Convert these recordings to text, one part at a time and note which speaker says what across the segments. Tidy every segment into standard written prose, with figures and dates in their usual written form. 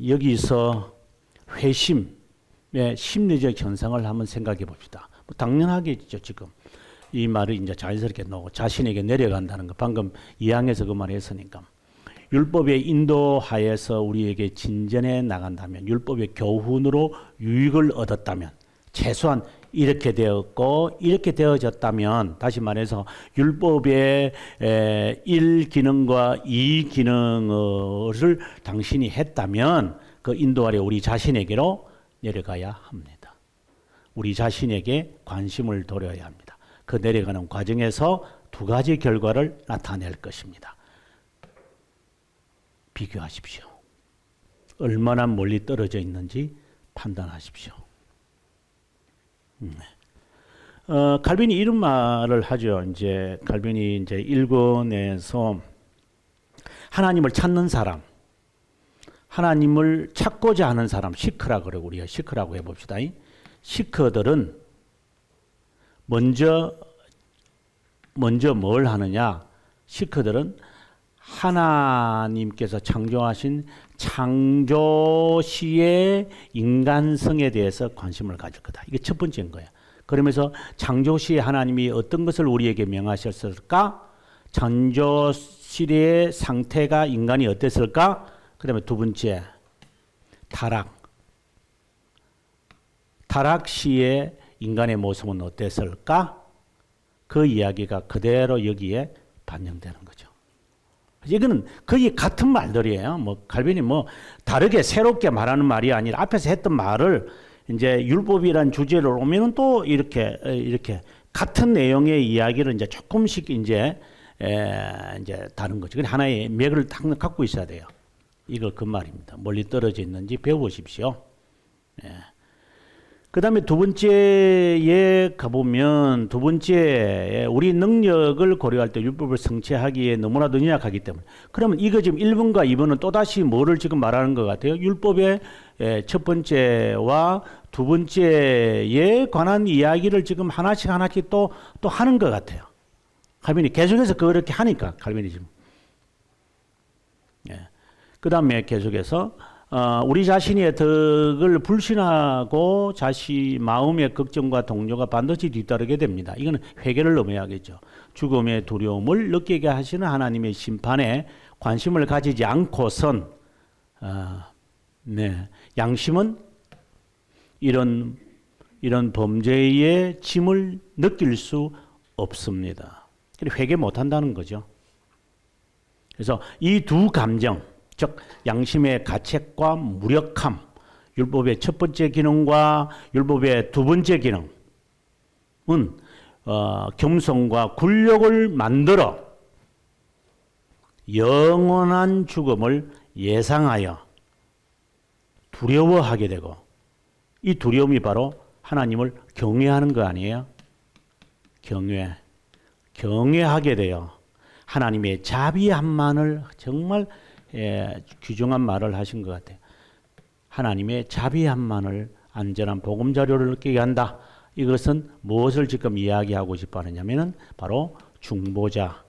Speaker 1: 여기서 회심의 심리적 현상을 한번 생각해 봅시다. 뭐 당연하겠죠. 지금 이 말이 이제 자연스럽게 나오고 자신에게 내려간다는 거 방금 2항에서 그 말을 했으니까 율법의 인도하에서 우리에게 진전해 나간다면 율법의 교훈으로 유익을 얻었다면 최소한 이렇게 되었고 이렇게 되어졌다면 다시 말해서 율법의 1기능과 2기능을 당신이 했다면 그 인도 아래 우리 자신에게로 내려가야 합니다. 우리 자신에게 관심을 돌려야 합니다. 그 내려가는 과정에서 두 가지 결과를 나타낼 것입니다. 비교하십시오. 얼마나 멀리 떨어져 있는지 판단하십시오. 칼빈이 이런 말을 하죠. 이제 칼빈이 이제 1권에서 하나님을 찾는 사람, 하나님을 찾고자 하는 사람, 시크라 그러고 우리가 시크라고 해봅시다. 시크들은 먼저 뭘 하느냐? 시크들은 하나님께서 창조하신 창조시의 인간성에 대해서 관심을 가질 거다. 이게 첫 번째인 거예요. 그러면서 창조시에 하나님이 어떤 것을 우리에게 명하셨을까? 창조시의 상태가 인간이 어땠을까? 그 다음에 두 번째, 타락시의 인간의 모습은 어땠을까? 그 이야기가 그대로 여기에 반영되는 거죠. 이거는 거의 같은 말들이에요. 뭐 칼빈이 뭐 다르게 새롭게 말하는 말이 아니라 앞에서 했던 말을 이제 율법이란 주제를 오면은 또 이렇게 같은 내용의 이야기를 이제 조금씩 이제 다른 거죠. 그래 하나의 맥을 딱 갖고 있어야 돼요. 이거 그 말입니다. 멀리 떨어져 있는지 배우십시오. 그 다음에 두 번째에 가보면 두 번째 우리 능력을 고려할 때 율법을 성취하기에 너무나도 연약하기 때문에 그러면 이거 지금 1번과 2번은 또다시 뭐를 지금 말하는 것 같아요? 율법의 첫 번째와 두 번째에 관한 이야기를 지금 하나씩 또 하는 것 같아요. 칼빈이 계속해서 그렇게 하니까 칼빈이 지금. 그 다음에 계속해서 우리 자신의 덕을 불신하고 마음의 걱정과 동요가 반드시 뒤따르게 됩니다. 이거는 회개를 넘어야겠죠. 죽음의 두려움을 느끼게 하시는 하나님의 심판에 관심을 가지지 않고선 양심은 이런 범죄의 짐을 느낄 수 없습니다. 회개 못한다는 거죠. 그래서 이 두 감정, 즉 양심의 가책과 무력함, 율법의 첫 번째 기능과 율법의 두 번째 기능은 겸손과 굴욕을 만들어 영원한 죽음을 예상하여 두려워하게 되고 이 두려움이 바로 하나님을 경외하는 거 아니에요? 경외하게 돼요. 하나님의 자비함만을 정말 귀중한 말을 하신 것 같아요. 하나님의 자비함만을 안전한 복음 자료를 느끼게 한다. 이것은 무엇을 지금 이야기하고 싶어 하느냐면은 바로 중보자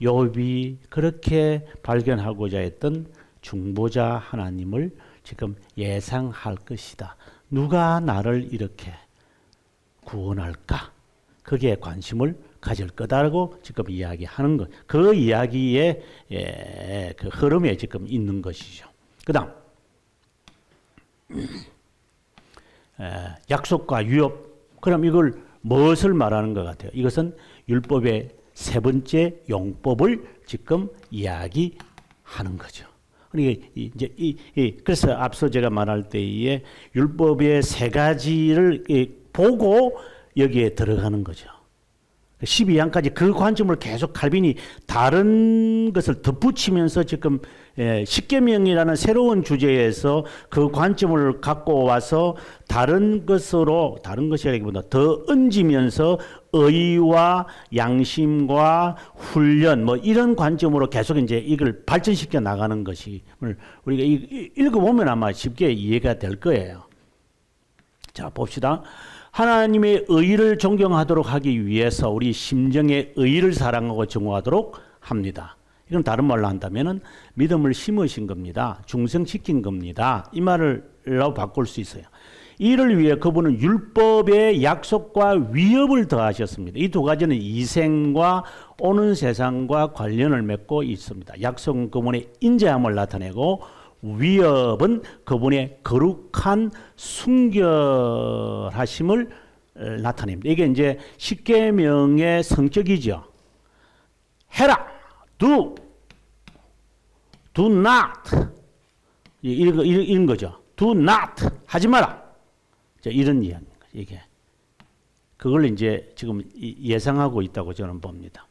Speaker 1: 욥이 그렇게 발견하고자 했던 중보자 하나님을 지금 예상할 것이다. 누가 나를 이렇게 구원할까? 거기에 관심을 가질 거다라고 지금 이야기하는 것. 그 이야기의 그 흐름에 지금 있는 것이죠. 그 다음 약속과 유업. 그럼 이걸 무엇을 말하는 것 같아요? 이것은 율법의 세 번째 용법을 지금 이야기하는 거죠. 그러니까 그래서 앞서 제가 말할 때에 율법의 세 가지를 보고 여기에 들어가는 거죠. 12항까지 그 관점을 계속 칼빈이 다른 것을 덧붙이면서 지금 십계명이라는 새로운 주제에서 그 관점을 갖고 와서 다른 것이라기보다 더 얹으면서 의와 양심과 훈련 뭐 이런 관점으로 계속 이제 이걸 발전시켜 나가는 것이 우리가 읽어보면 아마 쉽게 이해가 될 거예요. 자, 봅시다. 하나님의 의를 존경하도록 하기 위해서 우리 심정의 의를 사랑하고 증오하도록 합니다. 이건 다른 말로 한다면은 믿음을 심으신 겁니다. 중성시킨 겁니다. 이 말을로 바꿀 수 있어요. 이를 위해 그분은 율법의 약속과 위협을 더하셨습니다. 이 두 가지는 이생과 오는 세상과 관련을 맺고 있습니다. 약속은 그분의 인자함을 나타내고 위협은 그분의 거룩한 순결하심을 나타냅니다. 이게 이제 십계명의 성격이죠. 해라, do not 이런 거죠. do not 하지 마라. 이런 이야기입니다. 이게 그걸 이제 지금 예상하고 있다고 저는 봅니다.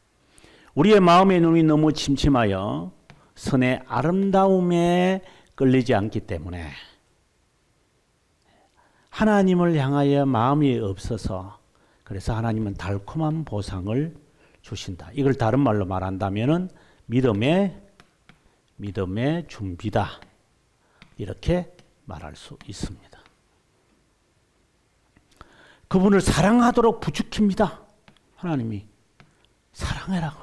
Speaker 1: 우리의 마음의 눈이 너무 침침하여 선의 아름다움에 끌리지 않기 때문에 하나님을 향하여 마음이 없어서 그래서 하나님은 달콤한 보상을 주신다. 이걸 다른 말로 말한다면은 믿음의 준비다. 이렇게 말할 수 있습니다. 그분을 사랑하도록 부추깁니다. 하나님이 사랑해라고.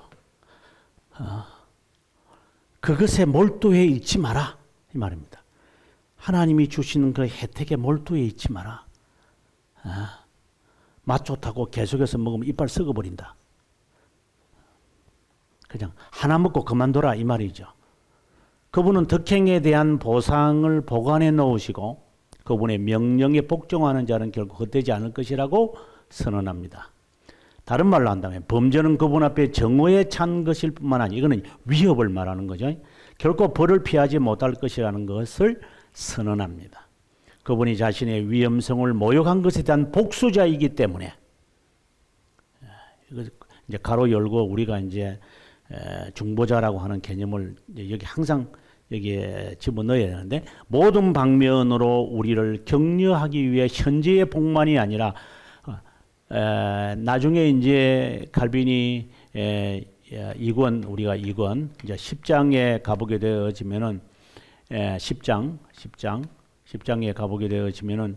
Speaker 1: 그것에 몰두해 있지 마라. 이 말입니다. 하나님이 주시는 그 혜택에 몰두해 있지 마라. 맛 좋다고 계속해서 먹으면 이빨 썩어버린다. 그냥 하나 먹고 그만둬라 이 말이죠. 그분은 덕행에 대한 보상을 보관해 놓으시고 그분의 명령에 복종하는 자는 결국 헛되지 않을 것이라고 선언합니다. 다른 말로 한다면 범죄는 그분 앞에 정오에 찬 것일 뿐만 아니라 이거는 위협을 말하는 거죠. 결코 벌을 피하지 못할 것이라는 것을 선언합니다. 그분이 자신의 위험성을 모욕한 것에 대한 복수자이기 때문에 이제 가로 열고 우리가 이제 중보자라고 하는 개념을 여기 항상 여기에 집어넣어야 되는데 모든 방면으로 우리를 격려하기 위해 현재의 복만이 아니라 나중에 이제 칼빈이 우리가 2권 이제 10장에 가보게 되어지면은 10장에 가보게 되어지면은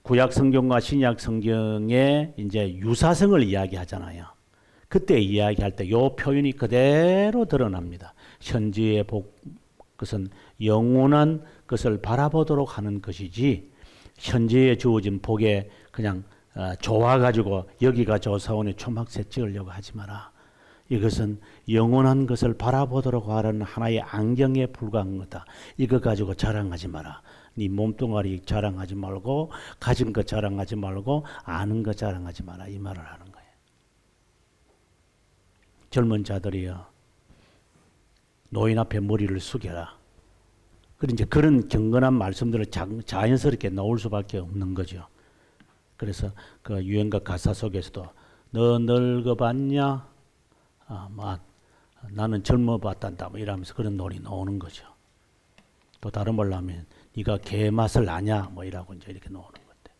Speaker 1: 구약 성경과 신약 성경의 이제 유사성을 이야기하잖아요. 그때 이야기할 때 요 표현이 그대로 드러납니다. 현재의 복, 그것은 영원한 것을 바라보도록 하는 것이지 현재에 주어진 복에 그냥 좋아가지고 여기가 조사원의 초막새 찍으려고 하지 마라. 이것은 영원한 것을 바라보도록 하는 하나의 안경에 불과한 거다. 이거 가지고 자랑하지 마라. 네 몸뚱아리 자랑하지 말고 가진 것 자랑하지 말고 아는 것 자랑하지 마라. 이 말을 하는 거예요. 젊은 자들이여 노인 앞에 머리를 숙여라. 이제 그런 경건한 말씀들을 자연스럽게 나올 수밖에 없는 거죠. 그래서 그 유행가 가사 속에서도 너 늙어봤냐? 나는 젊어봤단다. 뭐 이러면서 그런 노래 나오는 거죠. 또 다른 말로 하면 네가 개맛을 아냐? 뭐 이라고 이제 이렇게 나오는 건데.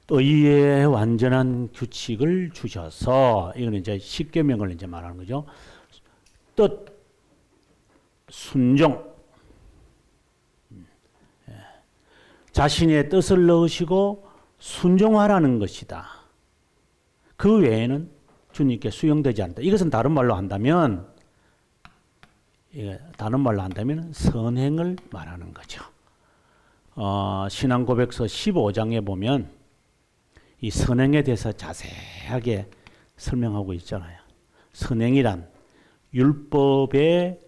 Speaker 1: 또 이에 완전한 규칙을 주셔서 이거는 이제 십계명을 이제 말하는 거죠. 뜻, 순종, 자신의 뜻을 넣으시고 순종하라는 것이다. 그 외에는 주님께 수용되지 않다. 이것은 다른 말로 한다면 선행을 말하는 거죠. 신앙고백서 15장에 보면 이 선행에 대해서 자세하게 설명하고 있잖아요. 선행이란 율법에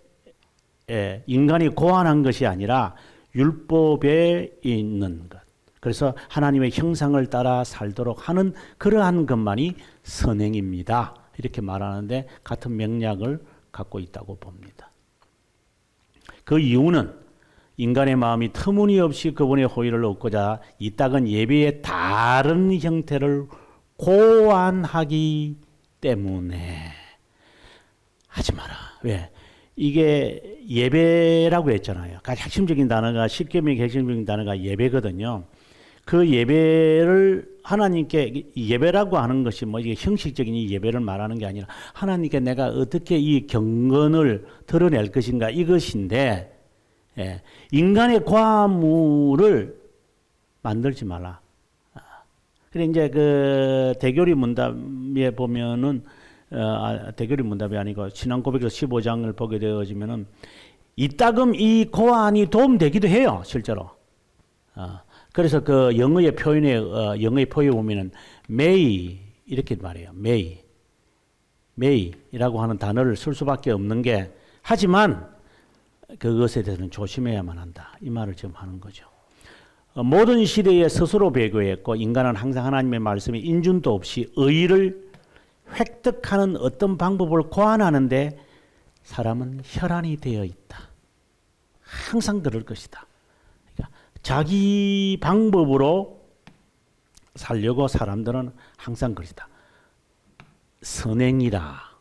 Speaker 1: 인간이 고안한 것이 아니라 율법에 있는 것. 그래서 하나님의 형상을 따라 살도록 하는 그러한 것만이 선행입니다. 이렇게 말하는데 같은 맥락을 갖고 있다고 봅니다. 그 이유는 인간의 마음이 터무니없이 그분의 호의를 얻고자 이 땅은 예배의 다른 형태를 고안하기 때문에 하지 마라. 왜? 이게 예배라고 했잖아요. 가장 핵심적인 단어가 십계명의 핵심적인 단어가 예배거든요. 그 예배를 하나님께 예배라고 하는 것이 뭐 이게 형식적인 이 예배를 말하는 게 아니라 하나님께 내가 어떻게 이 경건을 드러낼 것인가 이것인데 인간의 과물을 만들지 말라. 그래 이제 그 대교리 문답에 보면은 대결의 문답이 아니고 신앙고백서 15장을 보게 되어지면은 이따금 이 고안이 도움되기도 해요, 실제로. 그래서 그 영어의 영어의 표현에 보면은 may 이렇게 말해요. may이라고 하는 단어를 쓸 수밖에 없는 게, 하지만 그것에 대해서는 조심해야만 한다. 이 말을 지금 하는 거죠. 모든 시대에 스스로 배교했고 인간은 항상 하나님의 말씀에 인준도 없이 의를 획득하는 어떤 방법을 고안하는데 사람은 혈안이 되어 있다. 항상 그럴 것이다. 그러니까 자기 방법으로 살려고 사람들은 항상 그러시다. 선행이라.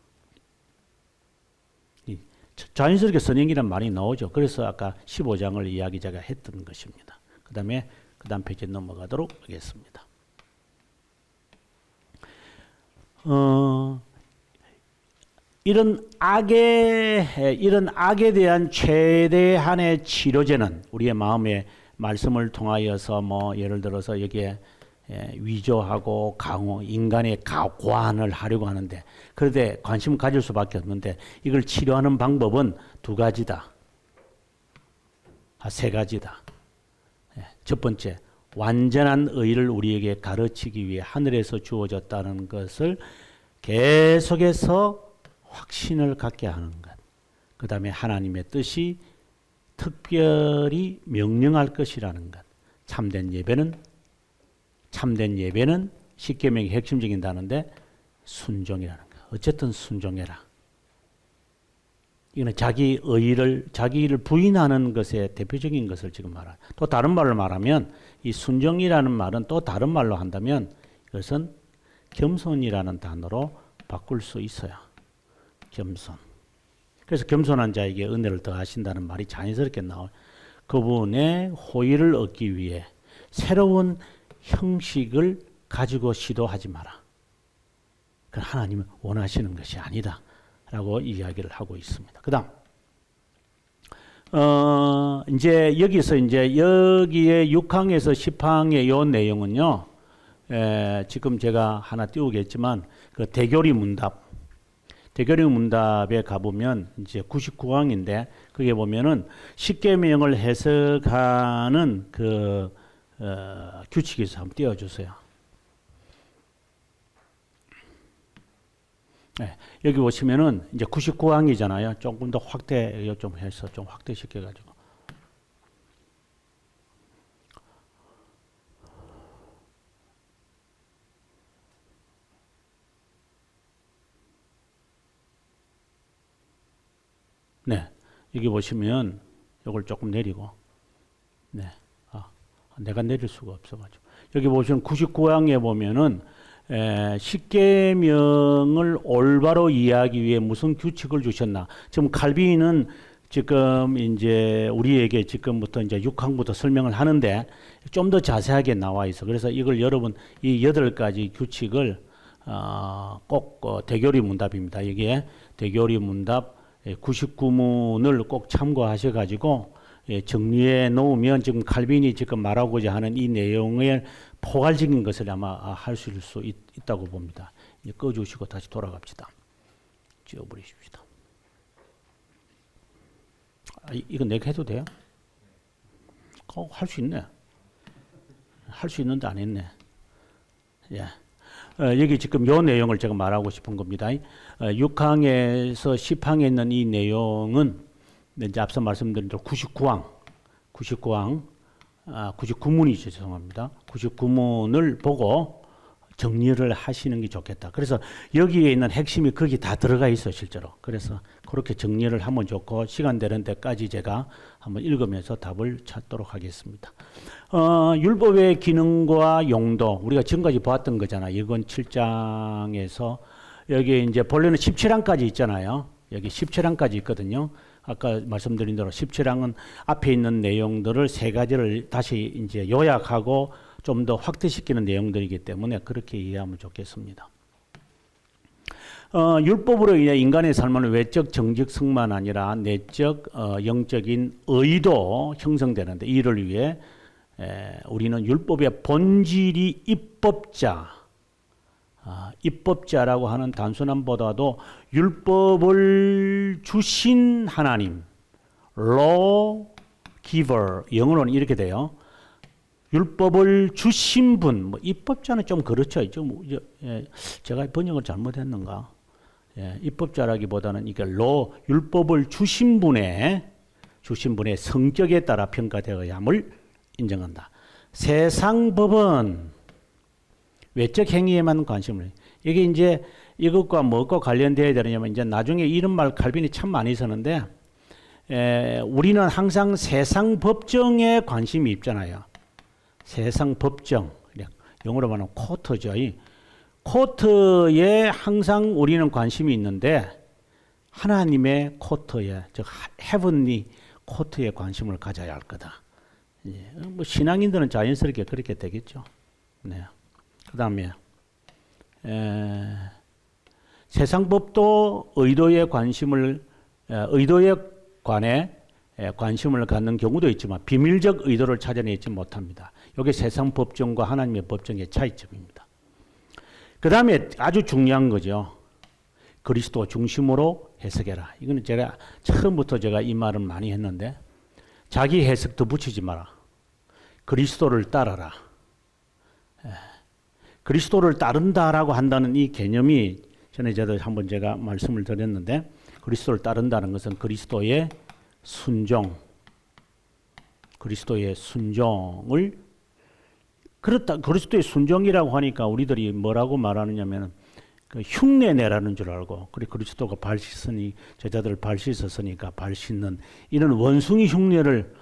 Speaker 1: 자연스럽게 선행이란 말이 나오죠. 그래서 아까 15장을 이야기 제가 했던 것입니다. 그 다음 페이지에 넘어가도록 하겠습니다. 이런 악에 대한 최대한의 치료제는 우리의 마음의 말씀을 통하여서 예를 들어서 여기에 위조하고 강호, 인간의 고안을 하려고 하는데, 그런데 관심을 가질 수밖에 없는데 이걸 치료하는 방법은 두 가지다. 세 가지다. 첫 번째, 완전한 의를 우리에게 가르치기 위해 하늘에서 주어졌다는 것을 계속해서 확신을 갖게 하는 것. 그 다음에 하나님의 뜻이 특별히 명령할 것이라는 것. 참된 예배는 십계명의 핵심적인 단어인데 순종이라는 것. 어쨌든 순종해라. 이거는 자기를 부인하는 것의 대표적인 것을 지금 말합니다. 또 다른 말로 말하면 이 순종이라는 말은 또 다른 말로 한다면 이것은 겸손이라는 단어로 바꿀 수 있어요. 겸손. 그래서 겸손한 자에게 은혜를 더하신다는 말이 자연스럽게 나와요. 그분의 호의를 얻기 위해 새로운 형식을 가지고 시도하지 마라. 그건 하나님은 원하시는 것이 아니다. 라고 이야기를 하고 있습니다. 그 다음, 여기에 6항에서 10항의 요 내용은요, 지금 제가 하나 띄우겠지만, 그 대교리 문답에 가보면 이제 99항인데, 그게 보면은 십계명을 해석하는 규칙이 있어. 한번 띄워주세요. 네, 여기 보시면은 이제 99항이잖아요. 조금 더 좀 해서 좀 확대시켜가지고. 네, 여기 보시면 이걸 조금 내리고, 네, 내가 내릴 수가 없어가지고. 여기 보시면 99항에 보면은 십계명을 올바로 이해하기 위해 무슨 규칙을 주셨나? 지금 칼빈은 지금 이제 우리에게 지금부터 이제 6항부터 설명을 하는데 좀 더 자세하게 나와 있어. 그래서 이걸 여러분 이 8가지 규칙을 꼭 대교리 문답입니다. 여기에 대교리 문답 99문을 꼭 참고하셔 가지고 정리해 놓으면 지금 칼빈이 지금 말하고자 하는 이 내용의 포괄적인 것을 아마 하실 수 있다고 봅니다. 이제 꺼주시고 다시 돌아갑시다. 지워버리십시다. 이거 내가 해도 돼요? 할 수 있네. 할 수 있는데 안 했네. 예. 여기 지금 요 내용을 제가 말하고 싶은 겁니다. 6항에서 10항에 있는 이 내용은 이제 앞서 말씀드린 대로 99문이죠. 죄송합니다. 99문을 보고 정리를 하시는 게 좋겠다. 그래서 여기에 있는 핵심이 거기 다 들어가 있어요, 실제로. 그래서 그렇게 정리를 하면 좋고, 시간 되는 데까지 제가 한번 읽으면서 답을 찾도록 하겠습니다. 율법의 기능과 용도, 우리가 지금까지 보았던 거잖아요. 이건 7장에서 여기 이제 본래는 17항까지 있잖아요. 여기 17항까지 있거든요. 아까 말씀드린 대로 17항은 앞에 있는 내용들을 3가지를 다시 이제 요약하고 좀 더 확대시키는 내용들이기 때문에 그렇게 이해하면 좋겠습니다. 율법으로 인해 인간의 삶은 외적 정직성만 아니라 내적 영적인 의도 형성되는데, 이를 위해 우리는 율법의 본질이 입법자, 입법자라고 하는 단순함보다도 율법을 주신 하나님, law giver, 영어로는 이렇게 돼요. 율법을 주신 분, 뭐 입법자는 좀 그렇죠. 제가 번역을 잘못했는가? 입법자라기보다는 이게 율법을 주신 분의 성격에 따라 평가되어야 함을 인정한다. 세상 법은 외적 행위에만 관심을. 이게 이제 이것과 뭐가 관련되어야 되느냐면 이제 나중에 이런 말 칼빈이 참 많이 쓰는데 우리는 항상 세상 법정에 관심이 있잖아요. 세상 법정, 영어로 말하면 코트죠. 코트에 항상 우리는 관심이 있는데 하나님의 코트에, 즉 헤븐리 코트에 관심을 가져야 할 거다. 뭐 신앙인들은 자연스럽게 그렇게 되겠죠. 네. 그 다음에 세상 법도 의도에 관해 관심을 갖는 경우도 있지만 비밀적 의도를 찾아내지 못합니다. 이게 세상 법정과 하나님의 법정의 차이점입니다. 그 다음에 아주 중요한 거죠. 그리스도 중심으로 해석해라. 이거는 제가 처음부터 이 말은 많이 했는데 자기 해석 더 붙이지 마라. 그리스도를 따라라. 그리스도를 따른다라고 한다는 이 개념이 전에 한번 제가 말씀을 드렸는데 그리스도를 따른다는 것은 그리스도의 순종을 그리스도의 순종이라고 하니까 우리들이 뭐라고 말하느냐면 그 흉내내라는 줄 알고 그리고 그리스도가 발 씻으니 제자들을 발 씻었으니까 발 씻는 이런 원숭이 흉내를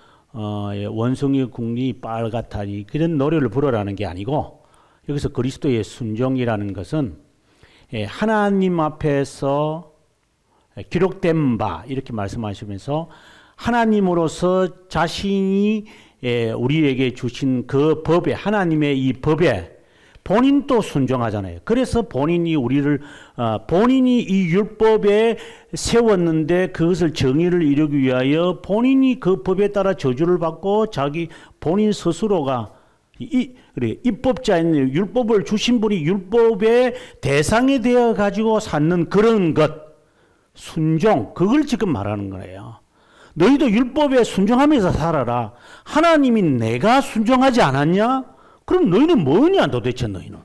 Speaker 1: 원숭이 궁리 빨갛다니 그런 노래를 부르라는 게 아니고 여기서 그리스도의 순종이라는 것은 하나님 앞에서 기록된 바 이렇게 말씀하시면서 하나님으로서 자신이 우리에게 주신 그 법에 하나님의 이 법에 본인도 순종하잖아요. 그래서 본인이 이 율법에 세웠는데 그것을 정의를 이루기 위하여 본인이 그 법에 따라 저주를 받고 본인 스스로가 입법자인 율법을 주신 분이 율법의 대상이 되어 가지고 쌓는 그런 것, 순종, 그걸 지금 말하는 거예요. 너희도 율법에 순종하면서 살아라. 하나님이 내가 순종하지 않았냐? 그럼 너희는 뭐냐 도대체 너희는.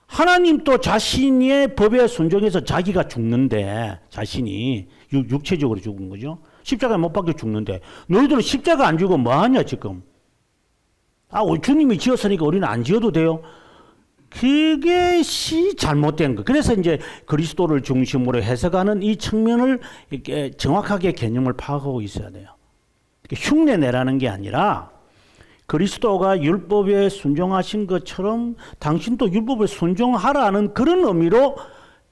Speaker 1: 하나님 또 자신의 법에 순종해서 자기가 죽는데 자신이 육체적으로 죽은 거죠. 십자가에 못 박혀 죽는데 너희들은 십자가 안 지고 뭐 하냐 지금. 주님이 지었으니까 우리는 안 지어도 돼요. 그것이 잘못된 거. 그래서 이제 그리스도를 중심으로 해석하는 이 측면을 이렇게 정확하게 개념을 파악하고 있어야 돼요. 흉내 내라는 게 아니라 그리스도가 율법에 순종하신 것처럼 당신도 율법에 순종하라는 그런 의미로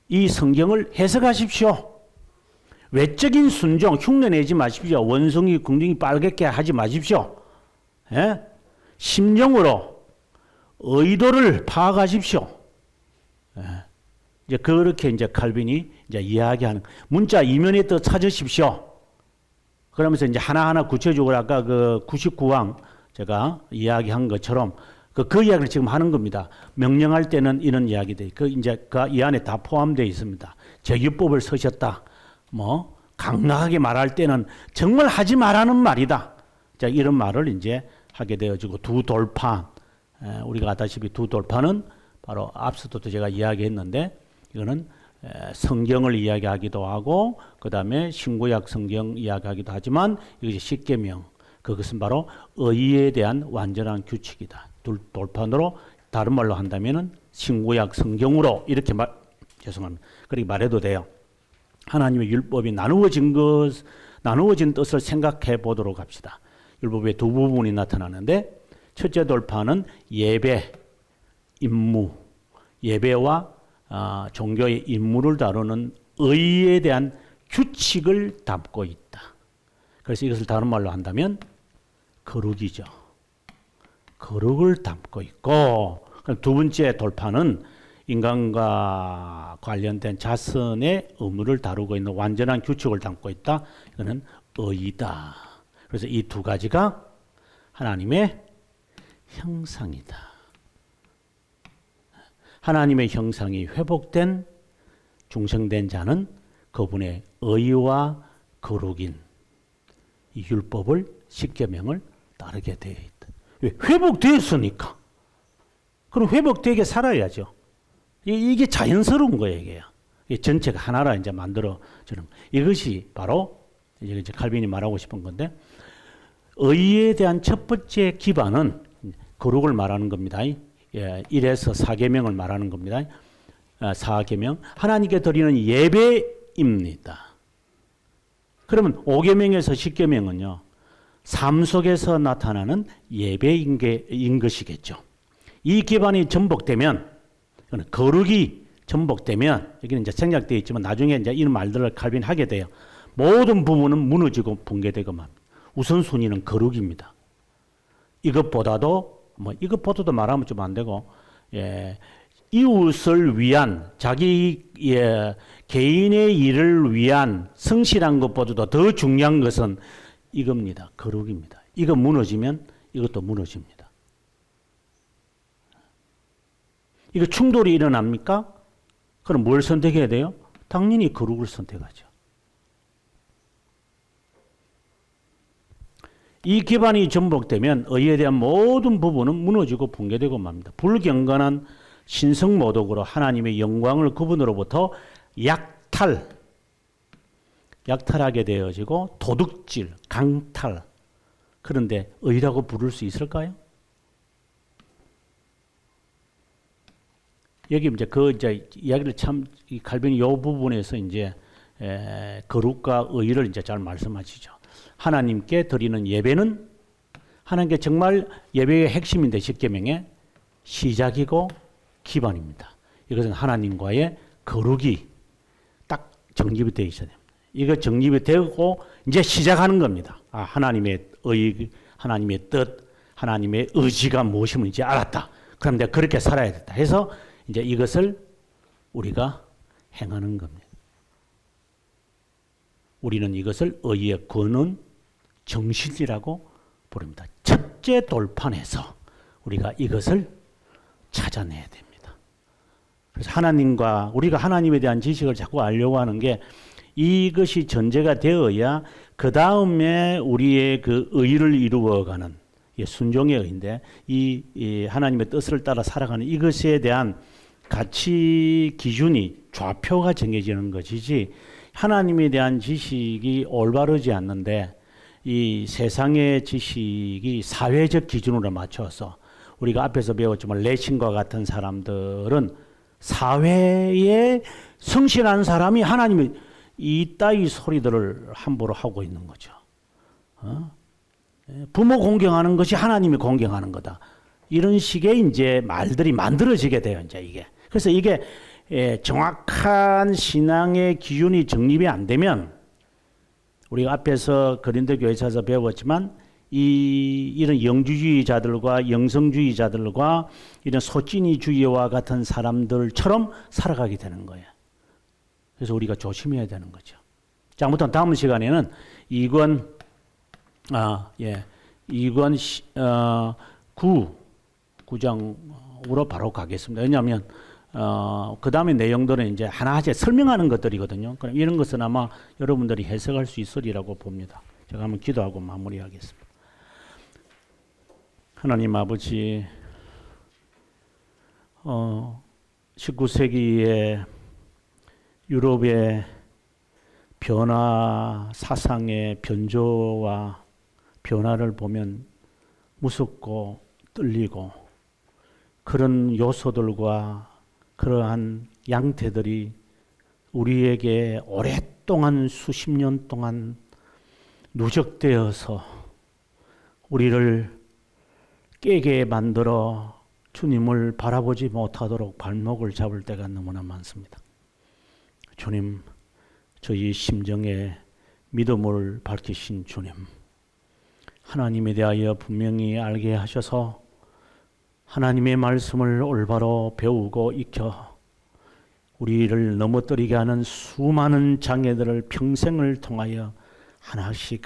Speaker 1: 이 성경을 해석하십시오. 외적인 순종, 흉내 내지 마십시오. 원숭이, 궁둥이 빨갛게 하지 마십시오. 심령으로 의도를 파악하십시오. 이제 그렇게 이제 칼빈이 이제 이야기하는 문자 이면의 뜻 찾으십시오. 그러면서 이제 하나하나 구체적으로 아까 그 99왕 제가 이야기한 것처럼 그 이야기를 지금 하는 겁니다. 명령할 때는 이런 이야기들 이제 이 안에 다 포함되어 있습니다. 제규법을 서셨다. 뭐 강력하게 말할 때는 정말 하지 말라는 말이다. 자, 이런 말을 이제 하게 되어지고 두 돌판 우리가 아다시피 두 돌판은 바로 앞서도 제가 이야기했는데 이거는 성경을 이야기하기도 하고 그 다음에 신구약 성경 이야기하기도 하지만 이것이 십계명 그것은 바로 의에 대한 완전한 규칙이다. 돌판으로 다른 말로 한다면은 신구약 성경으로 이렇게 죄송합니다. 그렇게 말해도 돼요. 하나님의 율법이 나누어진 뜻을 생각해 보도록 합시다. 율법의 두 부분이 나타나는데 첫째 돌파는 예배, 임무, 예배와 종교의 임무를 다루는 의에 대한 규칙을 담고 있다. 그래서 이것을 다른 말로 한다면 거룩이죠. 거룩을 담고 있고 두 번째 돌파는 인간과 관련된 자선의 의무를 다루고 있는 완전한 규칙을 담고 있다. 이거는 의이다. 그래서 이 두 가지가 하나님의 형상이다. 하나님의 형상이 회복된 중생된 자는 그분의 의와 거룩인 이 율법을 십계명을 따르게 되어 있다. 왜? 회복되었으니까. 그럼 회복되게 살아야죠. 이게 자연스러운 거예요, 이게요. 전체가 하나라 이제 만들어지는 이것이 바로 이제 칼빈이 말하고 싶은 건데, 의에 대한 첫 번째 기반은 거룩을 말하는 겁니다. 1에서 4계명을 말하는 겁니다. 4계명 하나님께 드리는 예배입니다. 그러면 5계명에서 10계명은요. 삶 속에서 나타나는 예배인 것이겠죠. 이 기반이 전복되면, 거룩이 전복되면, 여기는 이제 생략되어 있지만 나중에 이제 이런 말들을 칼빈 하게 돼요. 모든 부분은 무너지고 붕괴되고 맙니다. 우선순위는 거룩입니다. 이것보다도 말하면 좀 안 되고, 이웃을 위한, 자기 개인의 일을 위한 성실한 것보다도 더 중요한 것은 이겁니다. 거룩입니다. 이거 무너지면 이것도 무너집니다. 이거 충돌이 일어납니까? 그럼 뭘 선택해야 돼요? 당연히 거룩을 선택하죠. 이 기반이 전복되면 의에 대한 모든 부분은 무너지고 붕괴되고 맙니다. 불경건한 신성모독으로 하나님의 영광을 그분으로부터 약탈하게 되어지고 도둑질, 강탈. 그런데 의라고 부를 수 있을까요? 여기 이제 이야기를 참 칼빈이 이 부분에서 이제 거룩과 의를 이제 잘 말씀하시죠. 하나님께 드리는 예배는 하나님께 정말 예배의 핵심인데 십계명의 시작이고 기반입니다. 이것은 하나님과의 거룩이 딱 정립이 되어 있어야 됩니다. 이거 정립이 되고 이제 시작하는 겁니다. 하나님의 하나님의 뜻, 하나님의 의지가 무엇인지 알았다. 그럼 내가 그렇게 살아야 된다 해서 이제 이것을 우리가 행하는 겁니다. 우리는 이것을 의의 권은 정신이라고 부릅니다. 첫째 돌판에서 우리가 이것을 찾아내야 됩니다. 그래서 우리가 하나님에 대한 지식을 자꾸 알려고 하는 게 이것이 전제가 되어야 그 다음에 우리의 그 의를 이루어가는 순종의 의인데 이 하나님의 뜻을 따라 살아가는 이것에 대한 가치 기준이 좌표가 정해지는 것이지 하나님에 대한 지식이 올바르지 않는데 이 세상의 지식이 사회적 기준으로 맞춰서 우리가 앞에서 배웠지만 레신과 같은 사람들은 사회에 성실한 사람이 하나님의 이따위 소리들을 함부로 하고 있는 거죠. 부모 공경하는 것이 하나님이 공경하는 거다. 이런 식의 이제 말들이 만들어지게 돼요. 이제 이게. 그래서 이게 정확한 신앙의 기준이 정립이 안 되면 우리가 앞에서 고린도 교회에서 배웠지만 이런 영주주의자들과 영성주의자들과 이런 소찐이주의와 같은 사람들처럼 살아가게 되는 거예요. 그래서 우리가 조심해야 되는 거죠. 자, 아무튼 다음 시간에는 2권 9장으로 바로 가겠습니다. 왜냐하면 그 다음에 내용들은 이제 하나씩 설명하는 것들이거든요. 그럼 이런 것은 아마 여러분들이 해석할 수 있으리라고 봅니다. 제가 한번 기도하고 마무리하겠습니다. 하나님 아버지, 19세기에 유럽의 사상의 변조와 변화를 보면 무섭고 떨리고 그런 요소들과 그러한 양태들이 우리에게 오랫동안 수십 년 동안 누적되어서 우리를 깨게 만들어 주님을 바라보지 못하도록 발목을 잡을 때가 너무나 많습니다. 주님, 저희 심정에 믿음을 밝히신 주님, 하나님에 대하여 분명히 알게 하셔서 하나님의 말씀을 올바로 배우고 익혀 우리를 넘어뜨리게 하는 수많은 장애들을 평생을 통하여 하나씩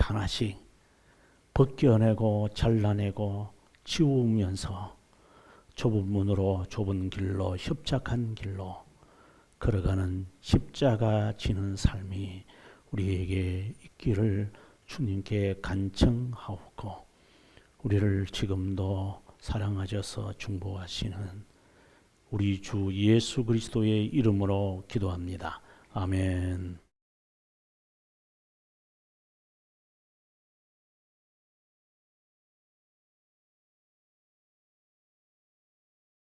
Speaker 1: 벗겨내고 잘라내고 지우면서 좁은 문으로 좁은 길로 협착한 길로 걸어가는 십자가 지는 삶이 우리에게 있기를 주님께 간청하옵고 우리를 지금도 사랑하셔서 중보하시는 우리 주 예수 그리스도의 이름으로 기도합니다. 아멘.